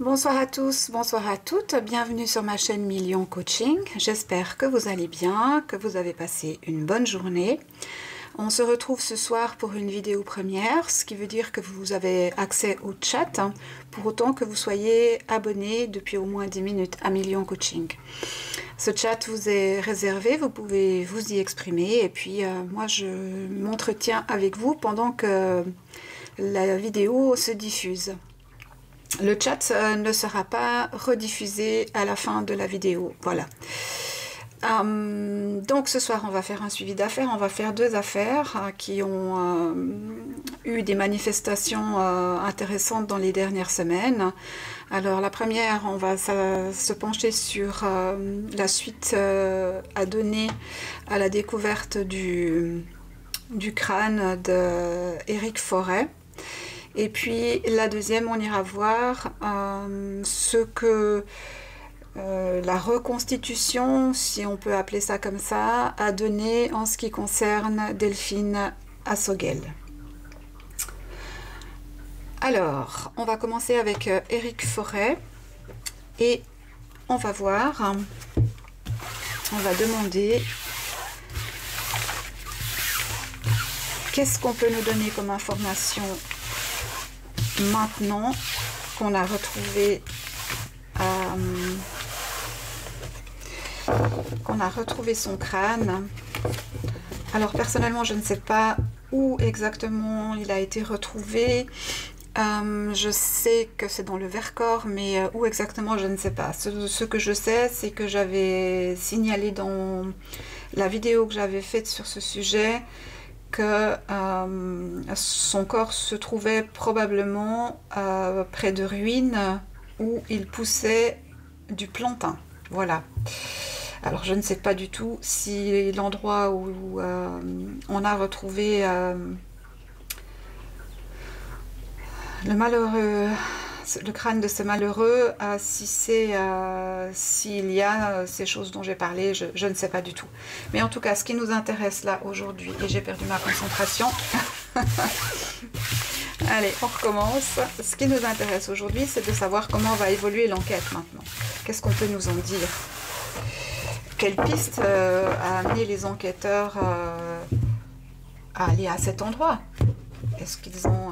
Bonsoir à tous, bonsoir à toutes, bienvenue sur ma chaîne Million Coaching. J'espère que vous allez bien, que vous avez passé une bonne journée. On se retrouve ce soir pour une vidéo première, ce qui veut dire que vous avez accès au chat, pour autant que vous soyez abonné depuis au moins 10 minutes à Million Coaching. Ce chat vous est réservé, vous pouvez vous y exprimer et puis moi je m'entretiens avec vous pendant que la vidéo se diffuse. Le chat ne sera pas rediffusé à la fin de la vidéo, voilà. Donc ce soir on va faire un suivi d'affaires, on va faire deux affaires qui ont eu des manifestations intéressantes dans les dernières semaines. Alors la première, on va se pencher sur la suite à donner à la découverte du crâne de Éric Forêt. Et puis la deuxième, on ira voir ce que la reconstitution, si on peut appeler ça comme ça, a donné en ce qui concerne Delphine Assogel. Alors, on va commencer avec Éric Forêt et on va voir, on va demander qu'est-ce qu'on peut nous donner comme information maintenant qu'on a retrouvé son crâne. Alors personnellement je ne sais pas où exactement il a été retrouvé. Je sais que c'est dans le Vercors, mais où exactement je ne sais pas. Ce que je sais, c'est que j'avais signalé dans la vidéo que j'avais faite sur ce sujet que son corps se trouvait probablement près de ruines où il poussait du plantain. Voilà. Alors je ne sais pas du tout si l'endroit où on a retrouvé le crâne de ce malheureux, si s'il y a ces choses dont j'ai parlé, je ne sais pas du tout. Mais en tout cas, ce qui nous intéresse là aujourd'hui, et j'ai perdu ma concentration. Allez, on recommence. Ce qui nous intéresse aujourd'hui, c'est de savoir comment va évoluer l'enquête maintenant. Qu'est-ce qu'on peut nous en dire? Quelle piste a amené les enquêteurs à aller à cet endroit? Est-ce qu'ils ont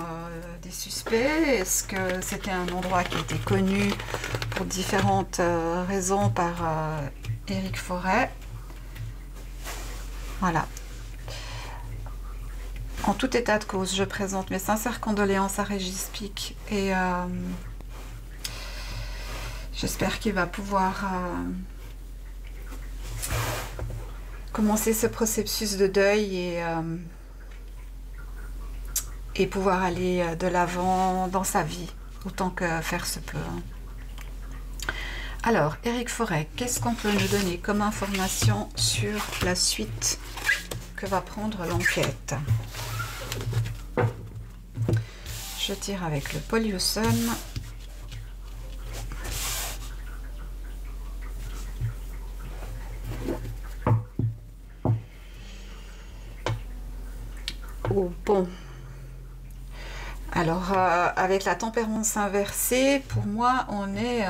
des suspects? Est-ce que c'était un endroit qui était connu pour différentes raisons par Éric Forêt? Voilà. En tout état de cause, je présente mes sincères condoléances à Régis Pic et j'espère qu'il va pouvoir commencer ce processus de deuil et pouvoir aller de l'avant dans sa vie, autant que faire se peut. Alors, Éric Forêt, qu'est-ce qu'on peut nous donner comme information sur la suite que va prendre l'enquête? Je tire avec le Polyuson. Oh, bon. Alors, avec la tempérance inversée, pour moi, on est...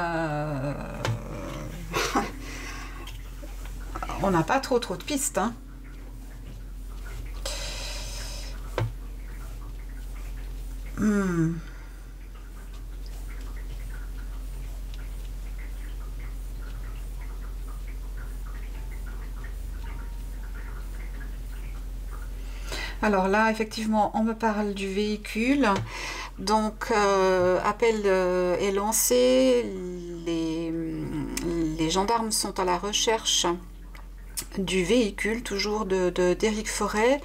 on n'a pas trop de pistes, hein. Alors là, effectivement, on me parle du véhicule. Donc, appel est lancé. Les gendarmes sont à la recherche du véhicule, toujours d'Éric Forêt,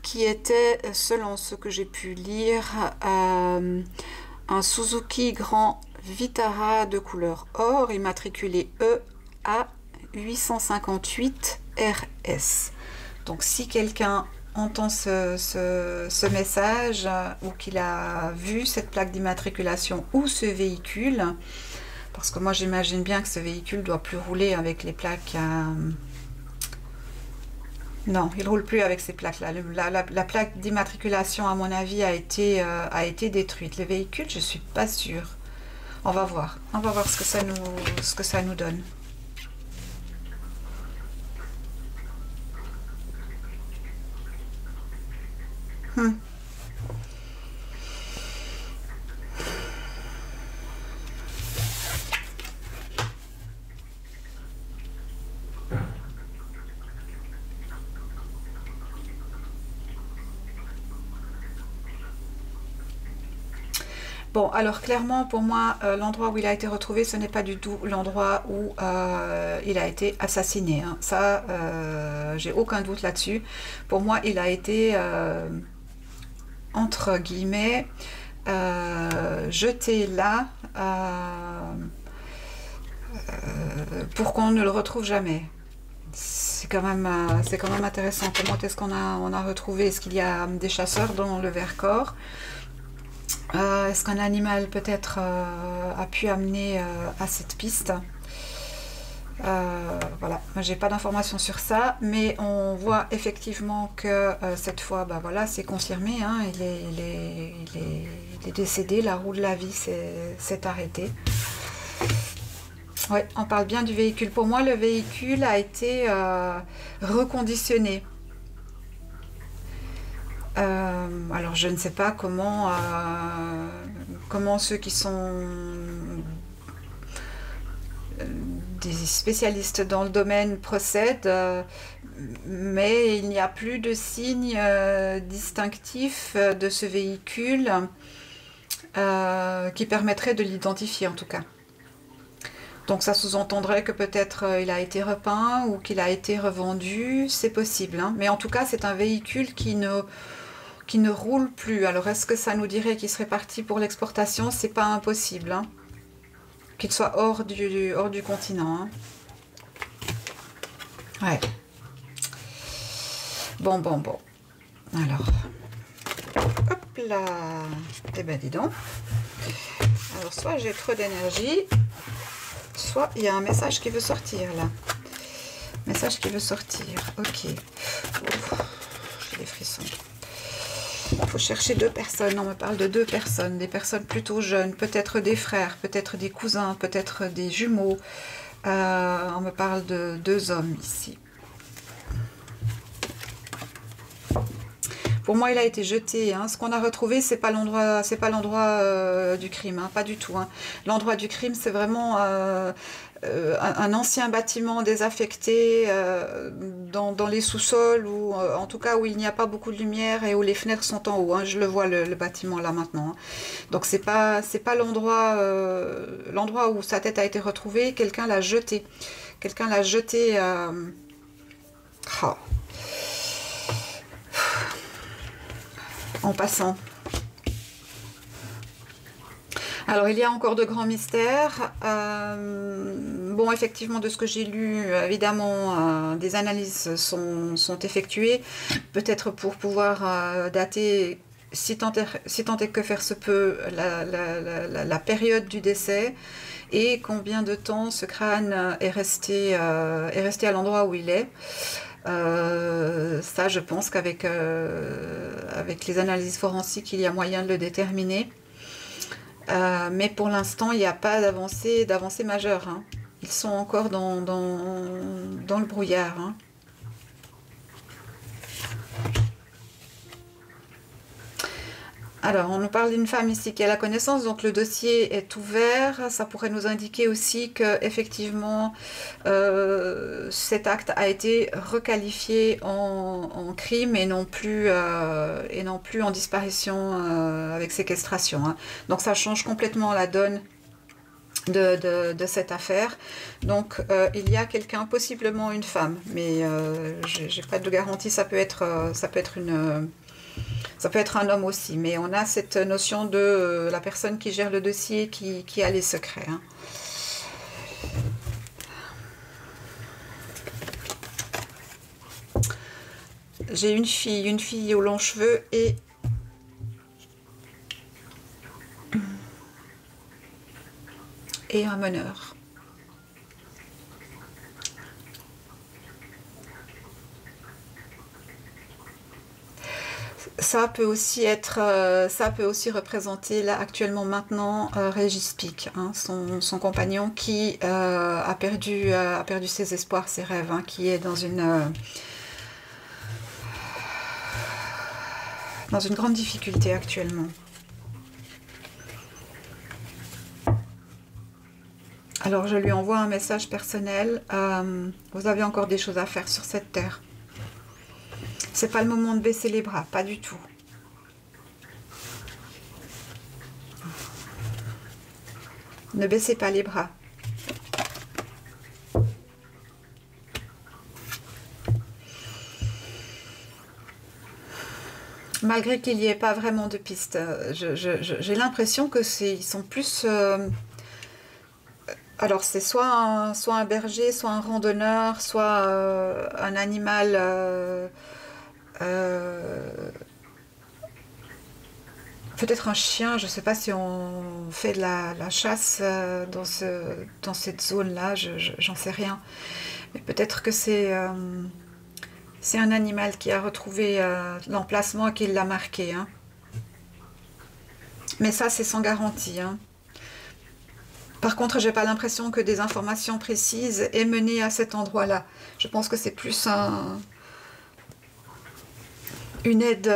qui était, selon ce que j'ai pu lire, un Suzuki Grand Vitara de couleur or, immatriculé EA 858 RS. Donc si quelqu'un entend ce message ou qu'il a vu cette plaque d'immatriculation ou ce véhicule, parce que moi j'imagine bien que ce véhicule doit plus rouler avec les plaques... Non, il ne roule plus avec ces plaques-là. La plaque d'immatriculation, à mon avis, a été détruite. Les véhicules, je ne suis pas sûre. On va voir ce que ça nous donne. Bon, alors clairement, pour moi, l'endroit où il a été retrouvé, ce n'est pas du tout l'endroit où il a été assassiné, hein. Ça, j'ai aucun doute là-dessus. Pour moi, il a été, entre guillemets, jeté là pour qu'on ne le retrouve jamais. C'est quand même intéressant. Comment est-ce qu'on a retrouvé? Est-ce qu'il y a des chasseurs dans le Vercors? Est-ce qu'un animal peut-être a pu amener à cette piste? Voilà, moi j'ai pas d'informations sur ça, mais on voit effectivement que cette fois, bah voilà, c'est confirmé, hein, il est décédé, la roue de la vie s'est arrêtée. Ouais, on parle bien du véhicule. Pour moi, le véhicule a été reconditionné. Alors je ne sais pas comment ceux qui sont des spécialistes dans le domaine procèdent, mais il n'y a plus de signes distinctifs de ce véhicule qui permettrait de l'identifier en tout cas. Donc ça sous-entendrait que peut-être il a été repeint ou qu'il a été revendu, c'est possible, hein. Mais en tout cas c'est un véhicule qui ne roule plus. Alors est-ce que ça nous dirait qu'il serait parti pour l'exportation? C'est pas impossible, hein. Qu'il soit hors du continent, hein. Ouais. Bon. Alors. Hop là. Eh ben dis donc. Alors soit j'ai trop d'énergie, soit il y a un message qui veut sortir là. Message qui veut sortir. Ok. J'ai des frissons. Il faut chercher deux personnes. On me parle de deux personnes, des personnes plutôt jeunes, peut-être des frères, peut-être des cousins, peut-être des jumeaux. On me parle de deux hommes ici. Pour moi, il a été jeté, hein. Ce qu'on a retrouvé, c'est pas l'endroit du crime, hein, pas du tout, hein. L'endroit du crime, c'est vraiment un ancien bâtiment désaffecté dans les sous-sols, ou en tout cas où il n'y a pas beaucoup de lumière et où les fenêtres sont en haut, hein. Je le vois le bâtiment là maintenant, hein. Donc c'est pas l'endroit où sa tête a été retrouvée. Quelqu'un l'a jeté. Quelqu'un l'a jeté. Oh. En passant. Alors il y a encore de grands mystères. Bon, effectivement, de ce que j'ai lu, évidemment, des analyses sont effectuées, peut-être pour pouvoir dater, si tant est que faire se peut, la période du décès et combien de temps ce crâne est resté à l'endroit où il est. Ça, je pense qu'avec avec les analyses forensiques, il y a moyen de le déterminer. Mais pour l'instant, il n'y a pas d'avancée majeure, hein. Ils sont encore dans le brouillard, hein. Alors, on nous parle d'une femme ici qui a la connaissance, donc le dossier est ouvert. Ça pourrait nous indiquer aussi que effectivement cet acte a été requalifié en crime et non plus en disparition avec séquestration, hein. Donc ça change complètement la donne de cette affaire. Donc il y a quelqu'un, possiblement une femme, mais j'ai pas de garantie. Ça peut être un homme aussi, mais on a cette notion de la personne qui gère le dossier qui a les secrets, hein. J'ai une fille aux longs cheveux et un meneur. Ça peut aussi être, ça peut aussi représenter là actuellement maintenant Régis Pic, hein, son compagnon qui a perdu ses espoirs, ses rêves, hein, qui est dans une grande difficulté actuellement. Alors je lui envoie un message personnel. Vous avez encore des choses à faire sur cette terre. C'est pas le moment de baisser les bras, pas du tout. Ne baissez pas les bras. Malgré qu'il n'y ait pas vraiment de piste, j'ai l'impression que ils sont plus... alors c'est soit un berger, soit un randonneur, soit un animal... peut-être un chien, je ne sais pas si on fait de la chasse dans cette zone-là, j'en sais rien. Mais peut-être que c'est un animal qui a retrouvé l'emplacement et qui l'a marqué. Hein. Mais ça, c'est sans garantie. Hein. Par contre, j'ai pas l'impression que des informations précises aient mené à cet endroit-là. Je pense que c'est plus une aide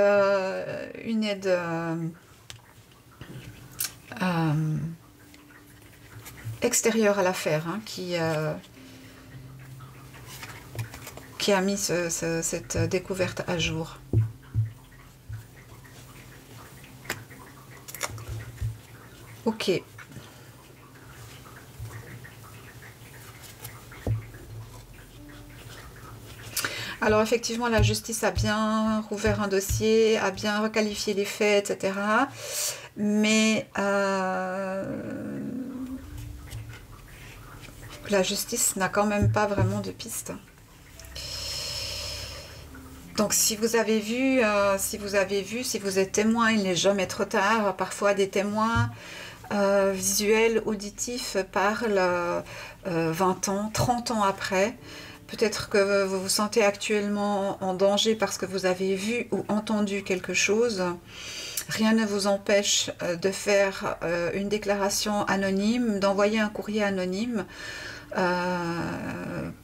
extérieure à l'affaire, hein, qui a mis cette découverte à jour. Ok. Alors effectivement, la justice a bien rouvert un dossier, a bien requalifié les faits, etc. Mais la justice n'a quand même pas vraiment de piste. Donc si vous avez vu, si vous êtes témoin, il n'est jamais trop tard. Parfois des témoins visuels, auditifs parlent 20 ans, 30 ans après. Peut-être que vous vous sentez actuellement en danger parce que vous avez vu ou entendu quelque chose. Rien ne vous empêche de faire une déclaration anonyme, d'envoyer un courrier anonyme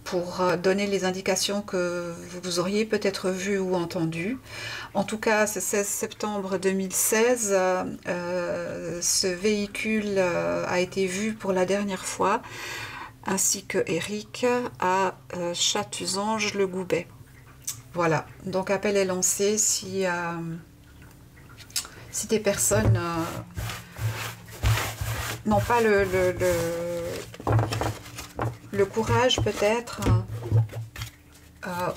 pour donner les indications que vous auriez peut-être vues ou entendues. En tout cas, ce 16 septembre 2016, ce véhicule a été vu pour la dernière fois, ainsi que Eric à Chatuzange-le-Goubet. Voilà, donc appel est lancé si des personnes n'ont pas le courage peut-être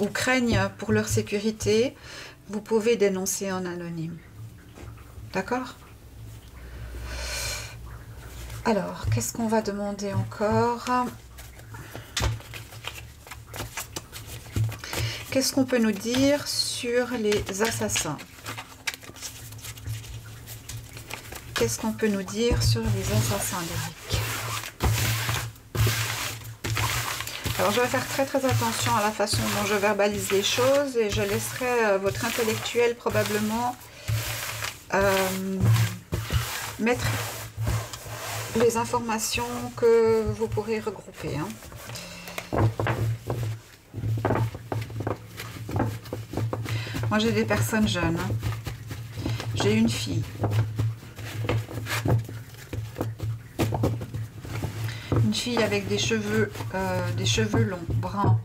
ou craignent pour leur sécurité, vous pouvez dénoncer en anonyme. D'accord ? Alors, qu'est-ce qu'on va demander encore ? Qu'est-ce qu'on peut nous dire sur les assassins ? Qu'est-ce qu'on peut nous dire sur les assassins d'Eric ? Alors, je vais faire très très attention à la façon dont je verbalise les choses et je laisserai votre intellectuel probablement mettre les informations que vous pourrez regrouper. Hein. Moi, j'ai des personnes jeunes. Hein. J'ai une fille. Une fille avec des cheveux longs, bruns.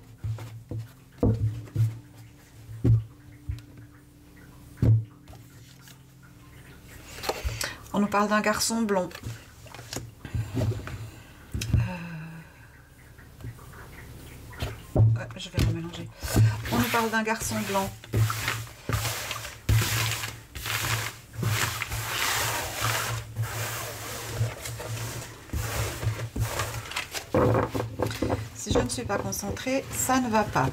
On nous parle d'un garçon blond. Je vais le mélanger. On nous parle d'un garçon blanc. Si je ne suis pas concentrée, ça ne va pas.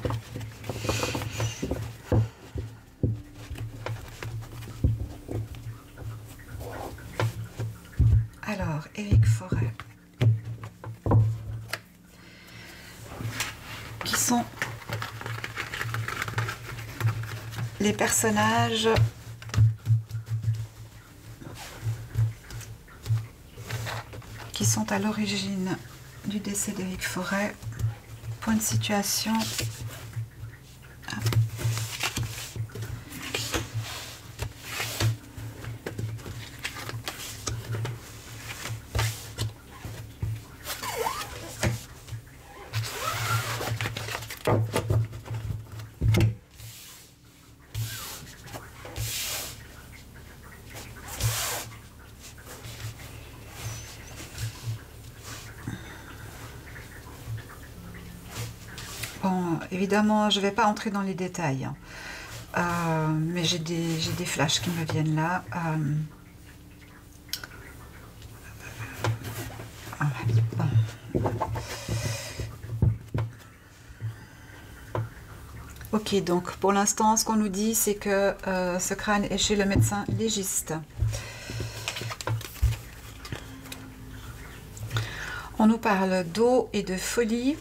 Alors, Eric Forêt. Qui sont les personnages sont à l'origine du décès d'Éric Forêt. Point de situation. Ah. Bon, évidemment, je ne vais pas entrer dans les détails, mais j'ai des flashs qui me viennent là. Bon. Ok, donc pour l'instant, ce qu'on nous dit, c'est que ce crâne est chez le médecin légiste. On nous parle d'eau et de folie.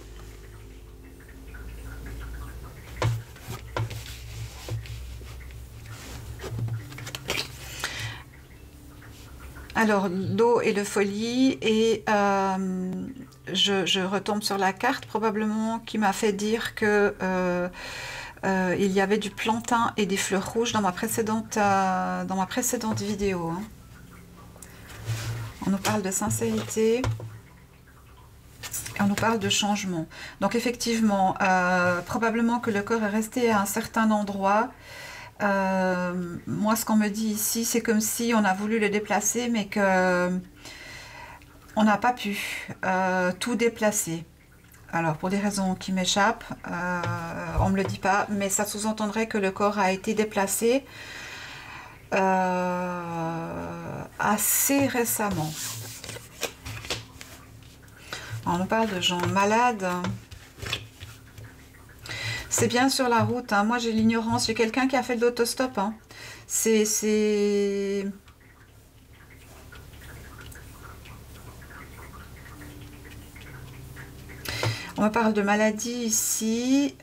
Alors, l'eau et de folie, et je retombe sur la carte, probablement, qui m'a fait dire que il y avait du plantain et des fleurs rouges dans ma précédente vidéo. Hein. On nous parle de sincérité, et on nous parle de changement. Donc, effectivement, probablement que le corps est resté à un certain endroit. Moi, ce qu'on me dit ici, c'est comme si on a voulu le déplacer, mais que on n'a pas pu tout déplacer. Alors, pour des raisons qui m'échappent, on ne me le dit pas, mais ça sous-entendrait que le corps a été déplacé assez récemment. On nous parle de gens malades. C'est bien sur la route, hein. Moi j'ai l'ignorance, j'ai quelqu'un qui a fait de l'autostop. Hein. On me parle de maladie ici.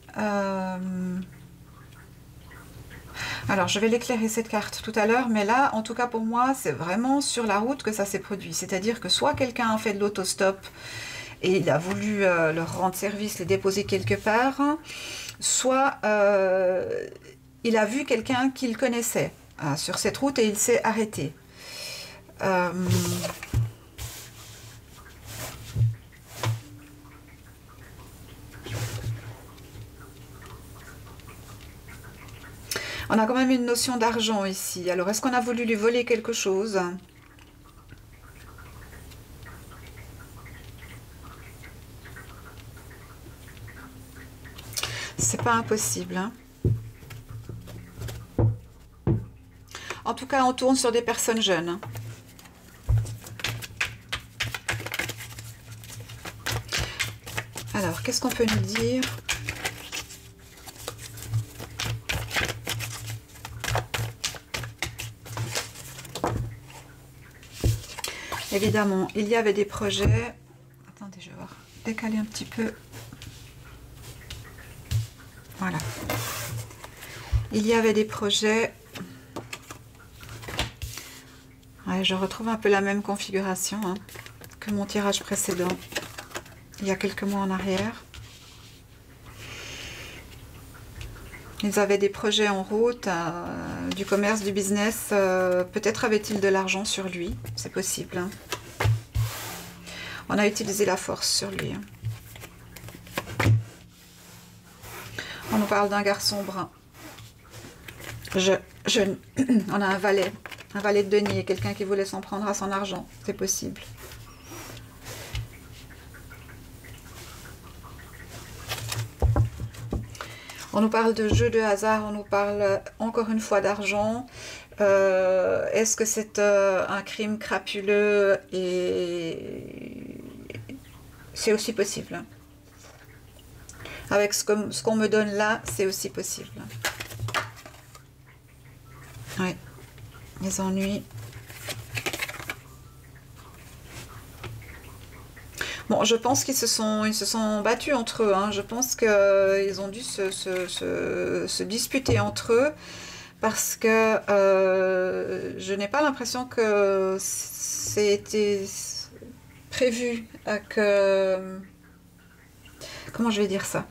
Alors je vais l'éclairer cette carte tout à l'heure, mais là en tout cas pour moi c'est vraiment sur la route que ça s'est produit. C'est-à-dire que soit quelqu'un a fait de l'autostop et il a voulu leur rendre service, les déposer quelque part, soit il a vu quelqu'un qu'il connaissait sur cette route et il s'est arrêté. On a quand même une notion d'argent ici. Alors, est-ce qu'on a voulu lui voler quelque chose ? C'est pas impossible. Hein. En tout cas, on tourne sur des personnes jeunes. Hein. Alors, qu'est-ce qu'on peut nous dire ? Évidemment, il y avait des projets. Attendez, je vais voir. Décaler un petit peu. Voilà. Il y avait des projets. Ouais, je retrouve un peu la même configuration hein, que mon tirage précédent, il y a quelques mois en arrière. Ils avaient des projets en route, du commerce, du business. Peut-être avait-il de l'argent sur lui, c'est possible. Hein. On a utilisé la force sur lui. Hein. On nous parle d'un garçon brun. On a un valet de denier, quelqu'un qui voulait s'en prendre à son argent, c'est possible. On nous parle de jeu de hasard, on nous parle encore une fois d'argent. Est-ce que c'est un crime crapuleux? Et c'est aussi possible. Avec ce qu'on me donne là, c'est aussi possible. Oui, les ennuis. Bon, je pense qu'ils se sont battus entre eux. Hein. Je pense qu'ils ont dû se disputer entre eux parce que je n'ai pas l'impression que c'était... prévu que... Comment je vais dire ça?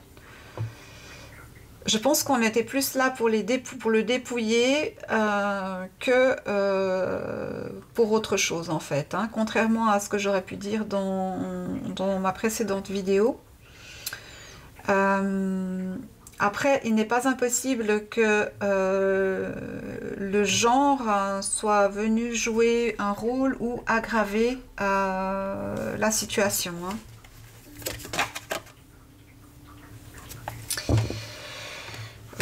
Je pense qu'on était plus là pour, pour le dépouiller que pour autre chose en fait, hein, contrairement à ce que j'aurais pu dire dans ma précédente vidéo. Après, il n'est pas impossible que le genre soit venu jouer un rôle ou aggraver la situation, hein.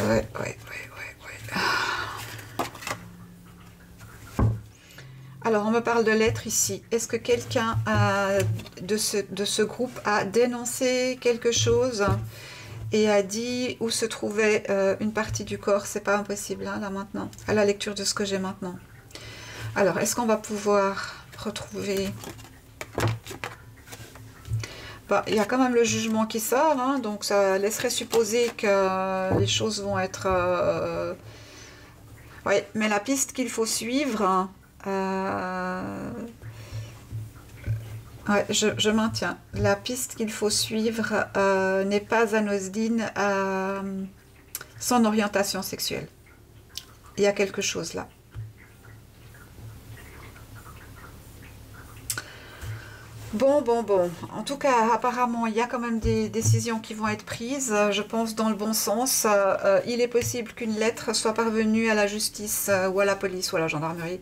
Ouais. Alors, on me parle de lettres ici. Est-ce que quelqu'un de ce groupe a dénoncé quelque chose et a dit où se trouvait une partie du corps? C'est pas impossible, hein, là, maintenant, à la lecture de ce que j'ai maintenant. Alors, est-ce qu'on va pouvoir retrouver... Bah, il y a quand même le jugement qui sort, hein, donc ça laisserait supposer que les choses vont être... Ouais, mais la piste qu'il faut suivre... Ouais, je maintiens. La piste qu'il faut suivre n'est pas anodine à son orientation sexuelle. Il y a quelque chose là. Bon. En tout cas, apparemment, il y a quand même des décisions qui vont être prises, je pense, dans le bon sens. Il est possible qu'une lettre soit parvenue à la justice ou à la police ou à la gendarmerie,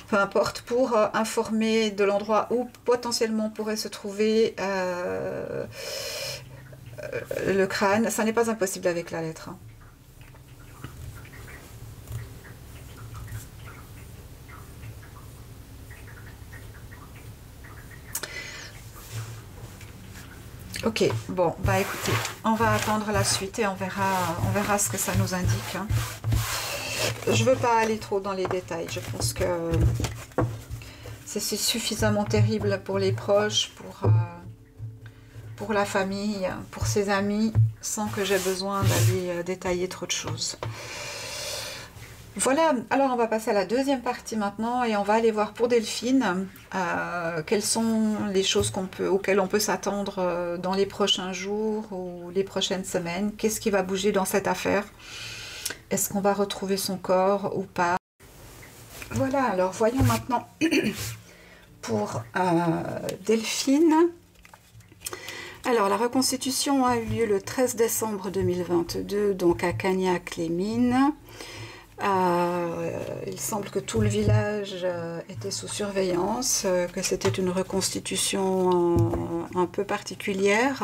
peu importe, pour informer de l'endroit où potentiellement pourrait se trouver le crâne. Ça n'est pas impossible avec la lettre, hein. Ok, bon, bah écoutez, on va attendre la suite et on verra ce que ça nous indique, hein. Je ne veux pas aller trop dans les détails, je pense que c'est suffisamment terrible pour les proches, pour la famille, pour ses amis, sans que j'ai besoin d'aller détailler trop de choses. Voilà, alors on va passer à la deuxième partie maintenant et on va aller voir pour Delphine quelles sont les choses auxquelles on peut s'attendre dans les prochains jours ou les prochaines semaines. Qu'est-ce qui va bouger dans cette affaire? Est-ce qu'on va retrouver son corps ou pas? Voilà, alors voyons maintenant pour Delphine. Alors la reconstitution a eu lieu le 13 décembre 2022, donc à Cagnac-les-Mines. Il semble que tout le village était sous surveillance, que c'était une reconstitution un peu particulière.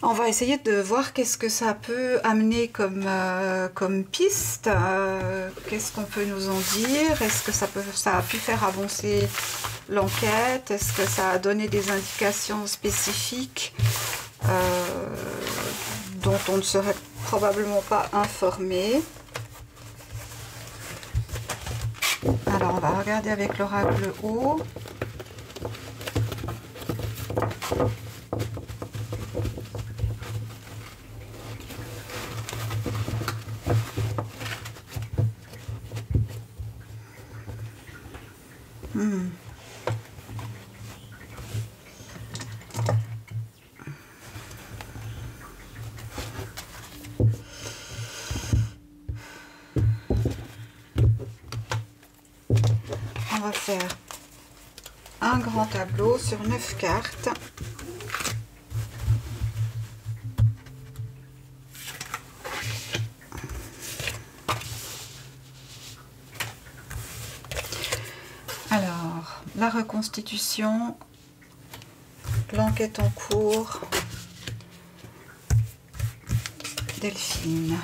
On va essayer de voir qu'est-ce que ça peut amener comme piste, qu'est-ce qu'on peut nous en dire, est-ce que ça a pu faire avancer l'enquête, est-ce que ça a donné des indications spécifiques dont on ne serait probablement pas informé. Alors on va regarder avec l'oracle haut. On va faire un grand tableau sur 9 cartes. Alors, la reconstitution, l'enquête en cours, Delphine.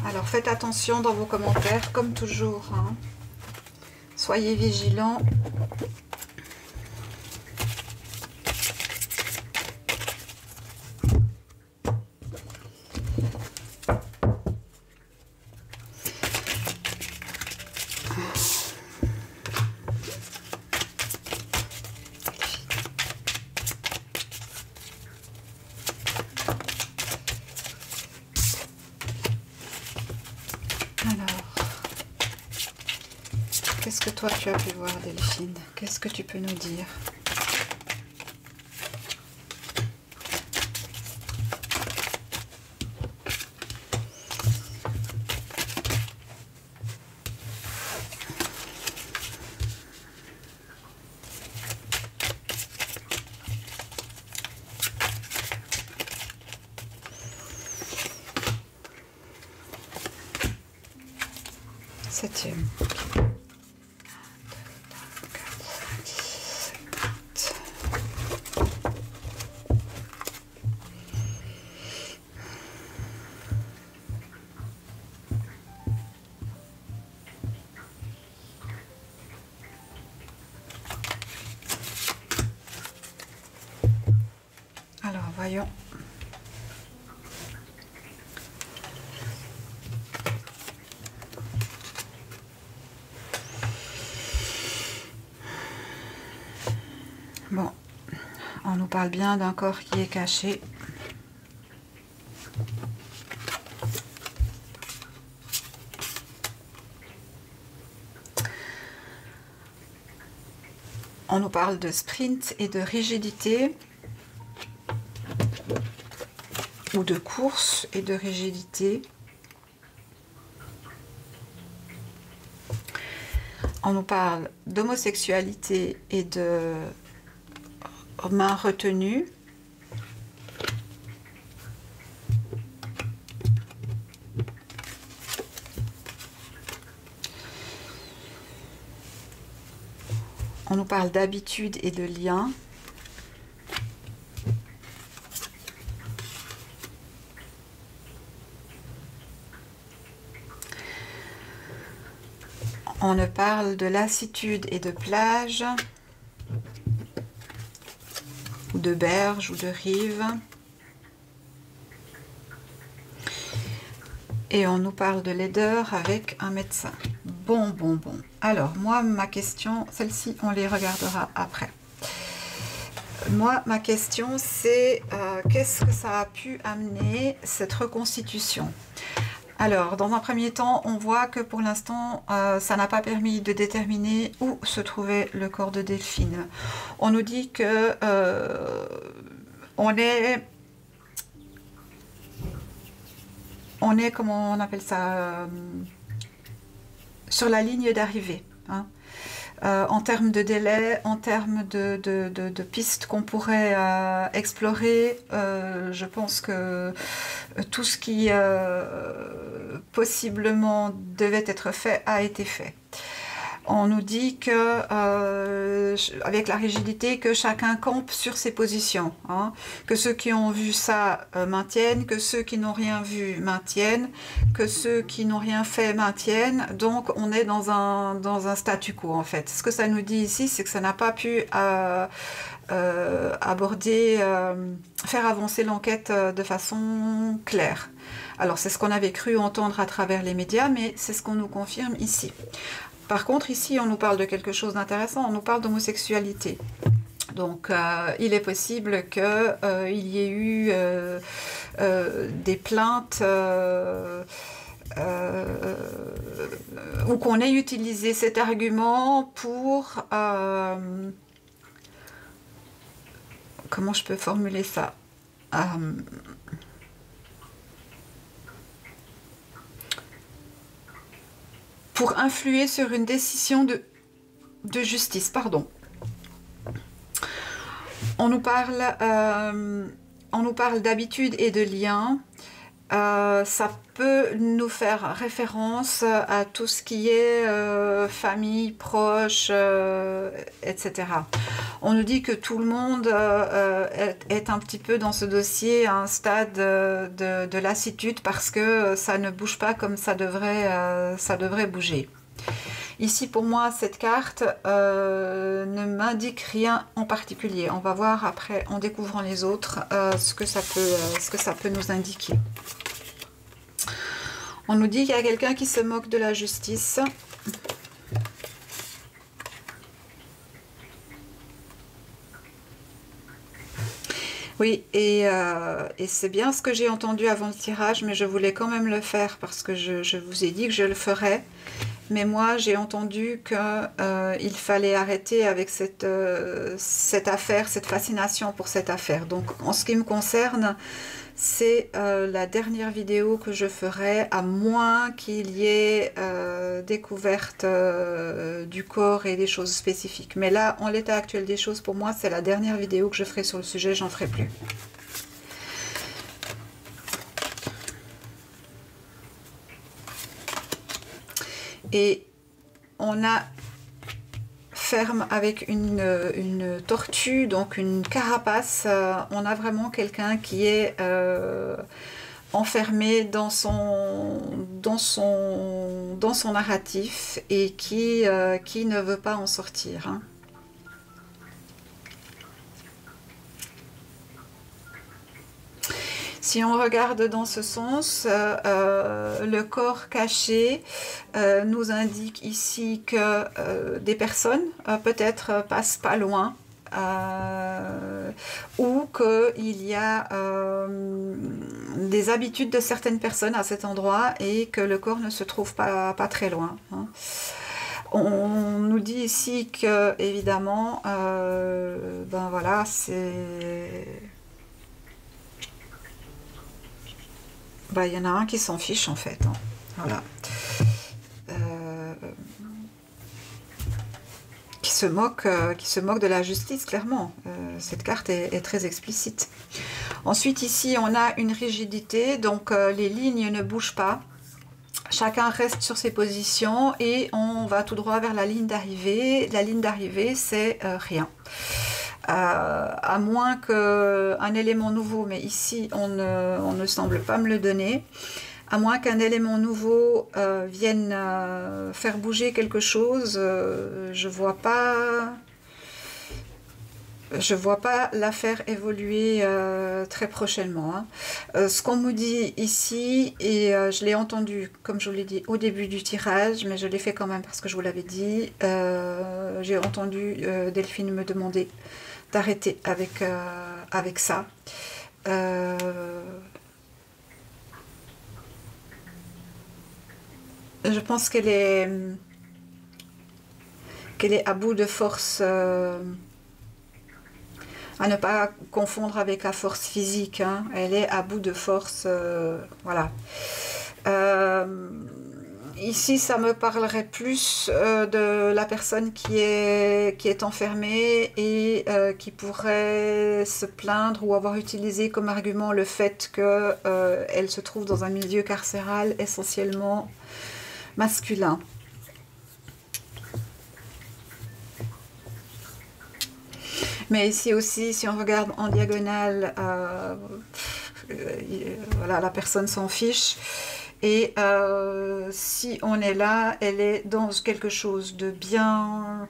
Alors faites attention dans vos commentaires, comme toujours, hein. Soyez vigilants. que toi tu as pu voir, Delphine? Qu'est-ce que tu peux nous dire? Septième. Alors, voyons. Bon, on nous parle bien d'un corps qui est caché. On nous parle de sprint et de rigidité, ou de course et de rigidité. On nous parle d'homosexualité et de main retenue. On nous parle d'habitude et de lien. On nous parle de lassitude et de plage, ou de berge, ou de rive. Et on nous parle de laideur avec un médecin. Bon. Alors, moi, ma question, celle-ci, on les regardera après. Moi, ma question, c'est qu'est-ce que ça a pu amener cette reconstitution? Alors, dans un premier temps, on voit que pour l'instant, ça n'a pas permis de déterminer où se trouvait le corps de Delphine. On nous dit que on est, comment on appelle ça, sur la ligne d'arrivée, hein. En termes de délai, en termes de pistes qu'on pourrait explorer, je pense que tout ce qui possiblement devait être fait a été fait. On nous dit que, avec la rigidité, que chacun campe sur ses positions, hein, que ceux qui ont vu ça maintiennent, que ceux qui n'ont rien vu maintiennent, que ceux qui n'ont rien fait maintiennent. Donc on est dans un statu quo en fait. Ce que ça nous dit ici, c'est que ça n'a pas pu aborder, faire avancer l'enquête de façon claire. Alors c'est ce qu'on avait cru entendre à travers les médias, mais c'est ce qu'on nous confirme ici. Par contre, ici, on nous parle de quelque chose d'intéressant, on nous parle d'homosexualité. Donc, il est possible qu'il y ait eu des plaintes ou qu'on ait utilisé cet argument pour... comment je peux formuler ça? Pour influer sur une décision de justice, pardon. On nous parle d'habitude et de lien. Ça peut nous faire référence à tout ce qui est famille, proche, etc. On nous dit que tout le monde est un petit peu dans ce dossier à un stade de lassitude parce que ça ne bouge pas comme ça devrait bouger. Ici, pour moi, cette carte ne m'indique rien en particulier. On va voir après, en découvrant les autres, ce que ça peut nous indiquer. On nous dit qu'il y a quelqu'un qui se moque de la justice. Oui, et c'est bien ce que j'ai entendu avant le tirage, mais je voulais quand même le faire parce que je vous ai dit que je le ferais. mais moi j'ai entendu qu'il fallait arrêter avec cette affaire, cette fascination pour cette affaire. Donc en ce qui me concerne, c'est la dernière vidéo que je ferai, à moins qu'il y ait découverte du corps et des choses spécifiques. Mais là, en l'état actuel des choses, pour moi, c'est la dernière vidéo que je ferai sur le sujet, j'en ferai plus. Et on a ferme avec une tortue, donc une carapace. On a vraiment quelqu'un qui est enfermé dans son narratif et qui ne veut pas en sortir. Hein. Si on regarde dans ce sens, le corps caché nous indique ici que des personnes peut-être passent pas loin ou qu'il y a des habitudes de certaines personnes à cet endroit et que le corps ne se trouve pas très loin. Hein. On nous dit ici que, évidemment, ben voilà, c'est... Bah, y en a un qui s'en fiche en fait. Hein. Voilà. Qui se moque de la justice, clairement. Cette carte est très explicite. Ensuite, ici, on a une rigidité, donc les lignes ne bougent pas. Chacun reste sur ses positions et on va tout droit vers la ligne d'arrivée. La ligne d'arrivée, c'est rien. À moins qu'un élément nouveau, mais ici on ne semble pas me le donner, à moins qu'un élément nouveau vienne faire bouger quelque chose, je vois pas la faire évoluer très prochainement. Hein. Ce qu'on nous dit ici, et je l'ai entendu, comme je vous l'ai dit au début du tirage, mais je l'ai fait quand même parce que je vous l'avais dit, j'ai entendu Delphine me demander d'arrêter avec ça. Je pense qu'elle est à bout de force, à ne pas confondre avec la force physique. Hein. Elle est à bout de force, voilà. Ici, ça me parlerait plus de la personne qui est enfermée et qui pourrait se plaindre ou avoir utilisé comme argument le fait qu'elle se trouve dans un milieu carcéral essentiellement masculin. Mais ici aussi, si on regarde en diagonale, voilà, la personne s'en fiche. Et si on est là, elle est dans quelque chose de bien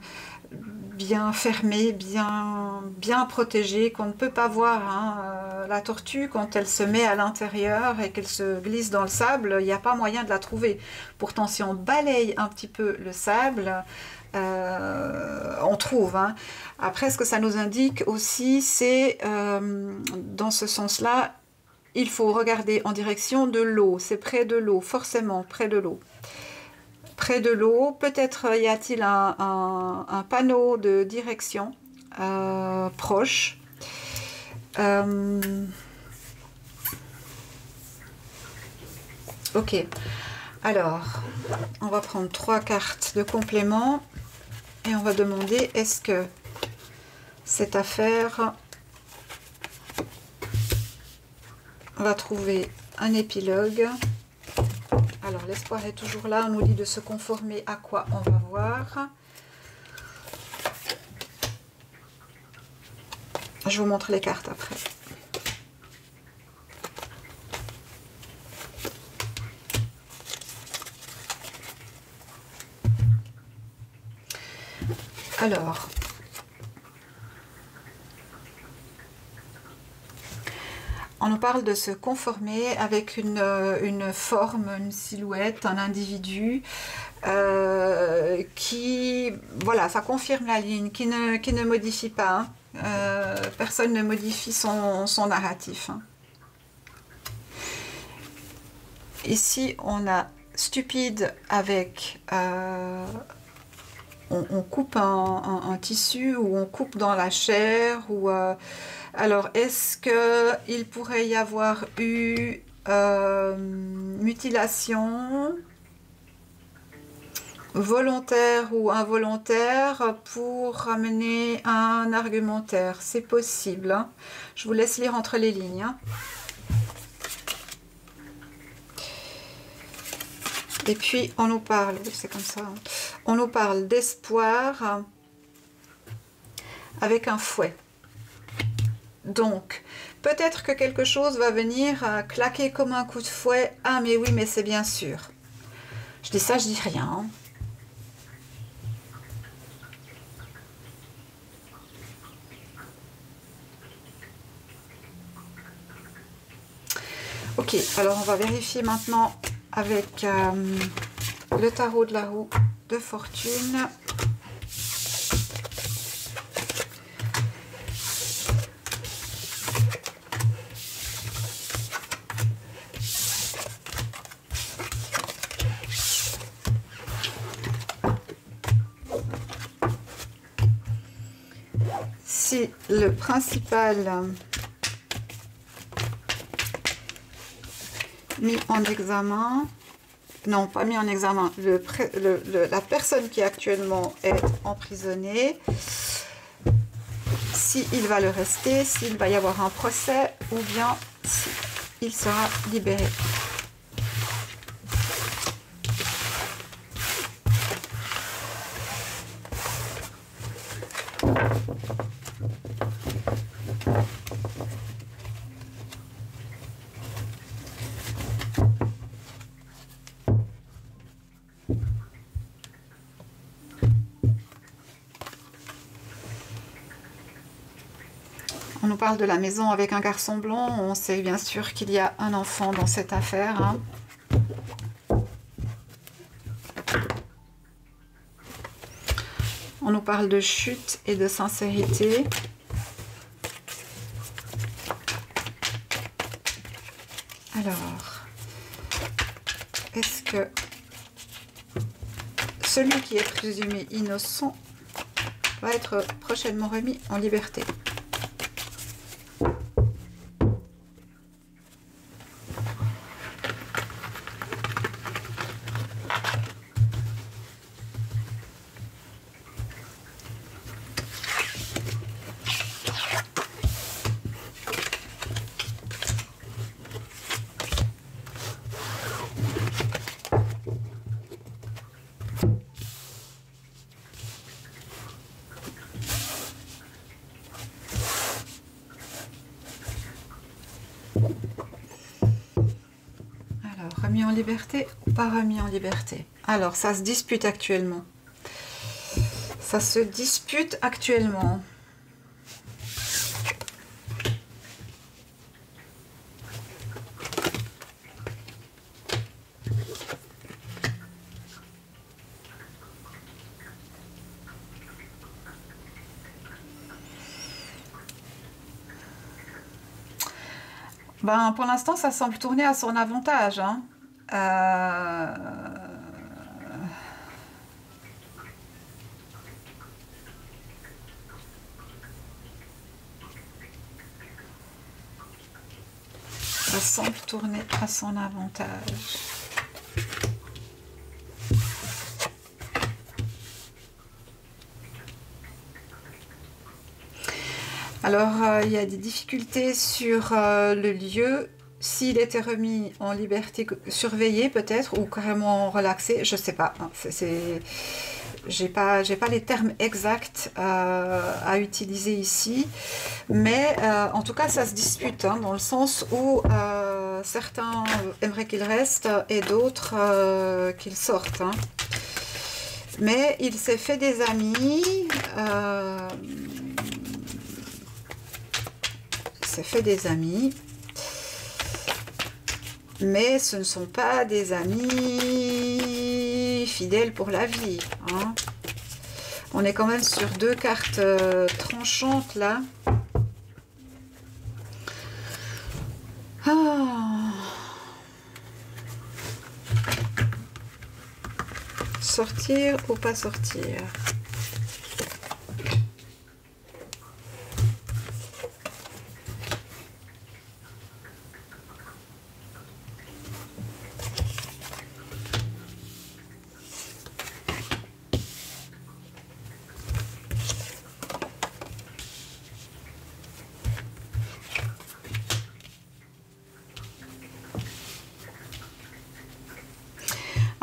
fermé, bien protégé, qu'on ne peut pas voir. Hein. La tortue, quand elle se met à l'intérieur et qu'elle se glisse dans le sable, il n'y a pas moyen de la trouver. Pourtant, si on balaye un petit peu le sable, on trouve. Hein. Après, ce que ça nous indique aussi, c'est dans ce sens-là, il faut regarder en direction de l'eau. C'est près de l'eau, forcément, près de l'eau. Près de l'eau, peut-être y a-t-il un panneau de direction proche. Ok. Alors, on va prendre 3 cartes de complément et on va demander est-ce que cette affaire va trouver un épilogue. Alors l'espoir est toujours là, on nous dit de se conformer à quoi, on va voir. Je vous montre les cartes après. Alors, on nous parle de se conformer avec une forme, une silhouette, un individu qui, voilà, ça confirme la ligne, qui ne modifie pas. Hein. Personne ne modifie son narratif. Hein. Ici, on a stupide avec... on coupe un tissu ou on coupe dans la chair ou... alors, est-ce qu'il pourrait y avoir eu mutilation volontaire ou involontaire pour ramener un argumentaire? C'est possible, hein. Je vous laisse lire entre les lignes, hein. Et puis, on nous parle, c'est comme ça, hein. On nous parle d'espoir avec un fouet. Donc, peut-être que quelque chose va venir claquer comme un coup de fouet. Ah, mais oui, mais c'est bien sûr. Je dis ça, je dis rien, hein. Ok, alors on va vérifier maintenant avec le tarot de la roue de fortune. Si le principal mis en examen, non pas mis en examen, la personne qui actuellement est emprisonnée, s'il va le rester, s'il va y avoir un procès ou bien s'il sera libéré. On nous parle de la maison avec un garçon blond. On sait bien sûr qu'il y a un enfant dans cette affaire, hein. On nous parle de chute et de sincérité. Alors, est-ce que celui qui est présumé innocent va être prochainement remis en liberté? Remis en liberté ou pas remis en liberté? Alors, ça se dispute actuellement. Ça se dispute actuellement. Ben, pour l'instant, ça semble tourner à son avantage, hein. Ça semble tourner à son avantage. Alors, il y a des difficultés sur le lieu. S'il était remis en liberté surveillée peut-être, ou carrément relaxé, je ne sais pas. J'ai pas les termes exacts à utiliser ici. Mais en tout cas, ça se dispute, hein, dans le sens où certains aimeraient qu'il reste et d'autres qu'il sorte, hein. Mais il s'est fait des amis. Mais ce ne sont pas des amis fidèles pour la vie, hein. On est quand même sur deux cartes tranchantes là. sortir ou pas sortir?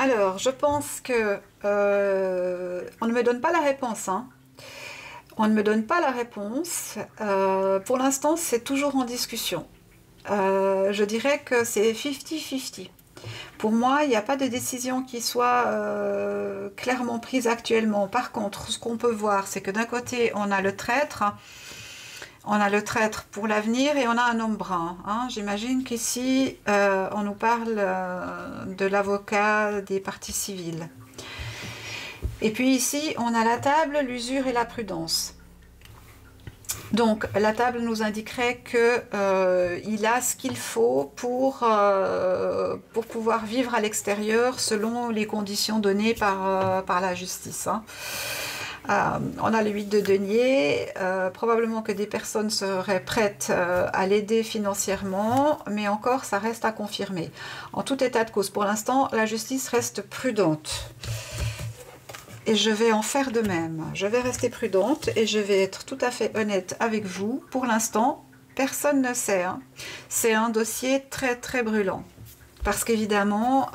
Alors, je pense que on ne me donne pas la réponse, hein. On ne me donne pas la réponse. Pour l'instant, c'est toujours en discussion. Je dirais que c'est 50-50. Pour moi, il n'y a pas de décision qui soit clairement prise actuellement. Par contre, ce qu'on peut voir, c'est que d'un côté, on a le traître. On a le traître pour l'avenir et on a un homme brun. Hein. J'imagine qu'ici, on nous parle de l'avocat des parties civiles. Et puis ici, on a la table, l'usure et la prudence. Donc, la table nous indiquerait qu'il a ce qu'il faut pour pouvoir vivre à l'extérieur selon les conditions données par la justice. Hein. On a le 8 de denier, probablement que des personnes seraient prêtes à l'aider financièrement, mais encore ça reste à confirmer. En tout état de cause, pour l'instant, la justice reste prudente. Et je vais en faire de même. Je vais rester prudente et je vais être tout à fait honnête avec vous. Pour l'instant, personne ne sait. Hein. C'est un dossier très très brûlant. Parce qu'évidemment...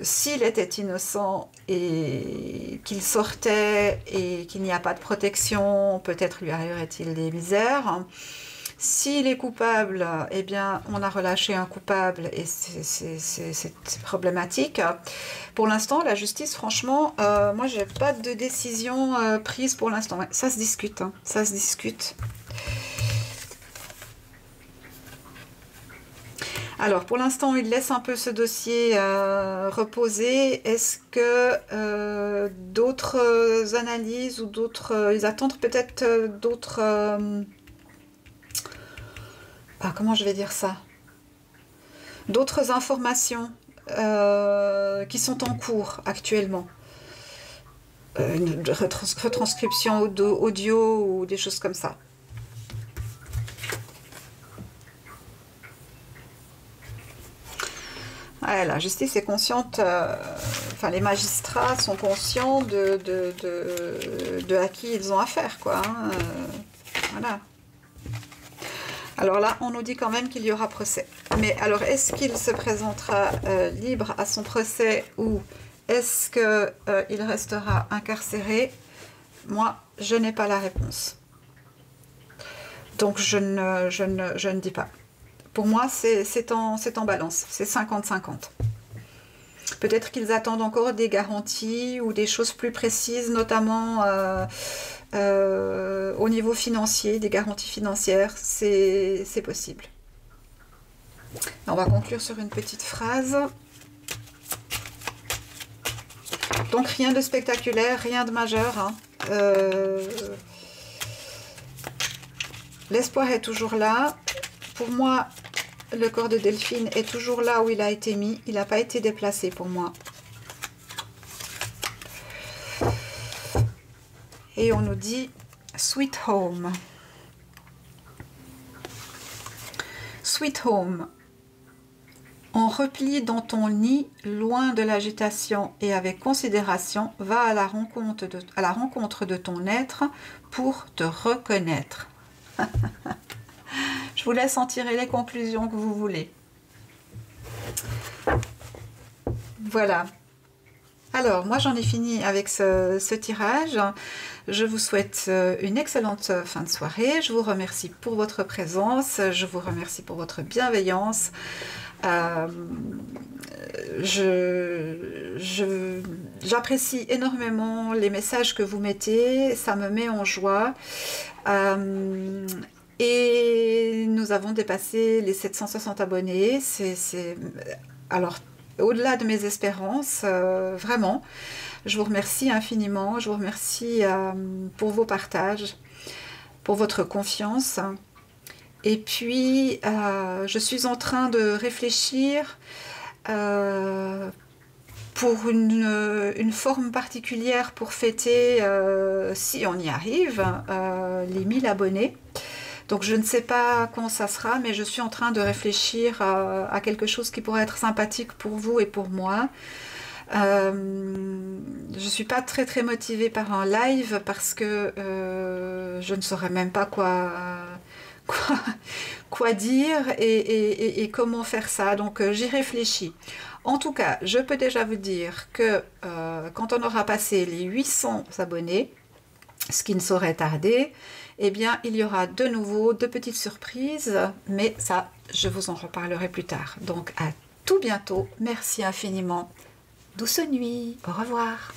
s'il était innocent et qu'il sortait et qu'il n'y a pas de protection, peut-être lui arriverait-il des misères. S'il est coupable, eh bien, on a relâché un coupable et c'est problématique. Pour l'instant, la justice, franchement, moi, j'ai pas de décision prise pour l'instant. Ouais, ça se discute, hein, ça se discute. Alors, pour l'instant, il laisse un peu ce dossier reposer. Est-ce que d'autres analyses ou d'autres... ils attendent peut-être d'autres... comment je vais dire ça? D'autres informations qui sont en cours actuellement. Une retranscription audio ou des choses comme ça. Ouais, la justice est consciente, enfin les magistrats sont conscients de à qui ils ont affaire, quoi. Hein, voilà. Alors là, on nous dit quand même qu'il y aura procès. Mais alors, est-ce qu'il se présentera libre à son procès ou est-ce qu'il restera incarcéré? Moi, je n'ai pas la réponse. Donc, je ne dis pas. Pour moi, c'est en balance, c'est 50-50. Peut-être qu'ils attendent encore des garanties ou des choses plus précises, notamment au niveau financier, des garanties financières, c'est possible. On va conclure sur une petite phrase. Donc rien de spectaculaire, rien de majeur. Hein. L'espoir est toujours là. Pour moi, le corps de Delphine est toujours là où il a été mis. Il n'a pas été déplacé pour moi. Et on nous dit « Sweet Home ». Sweet Home. En repli dans ton nid, loin de l'agitation et avec considération, va à la rencontre de ton être pour te reconnaître. Je vous laisse en tirer les conclusions que vous voulez. Voilà. Alors, moi j'en ai fini avec ce tirage. Je vous souhaite une excellente fin de soirée. Je vous remercie pour votre présence. Je vous remercie pour votre bienveillance. J'apprécie énormément les messages que vous mettez. Ça me met en joie. Et nous avons dépassé les 760 abonnés. Alors, au-delà de mes espérances, vraiment, je vous remercie infiniment. Je vous remercie pour vos partages, pour votre confiance. Et puis, je suis en train de réfléchir pour une forme particulière pour fêter, si on y arrive, les 1000 abonnés. Donc je ne sais pas quand ça sera, mais je suis en train de réfléchir à quelque chose qui pourrait être sympathique pour vous et pour moi. Je ne suis pas très très motivée par un live parce que je ne saurais même pas quoi, quoi dire et comment faire ça. Donc j'y réfléchis. En tout cas, je peux déjà vous dire que quand on aura passé les 800 abonnés, ce qui ne saurait tarder, eh bien, il y aura de nouveau de petites surprises, mais ça, je vous en reparlerai plus tard. Donc, à tout bientôt. Merci infiniment. Douce nuit. Au revoir.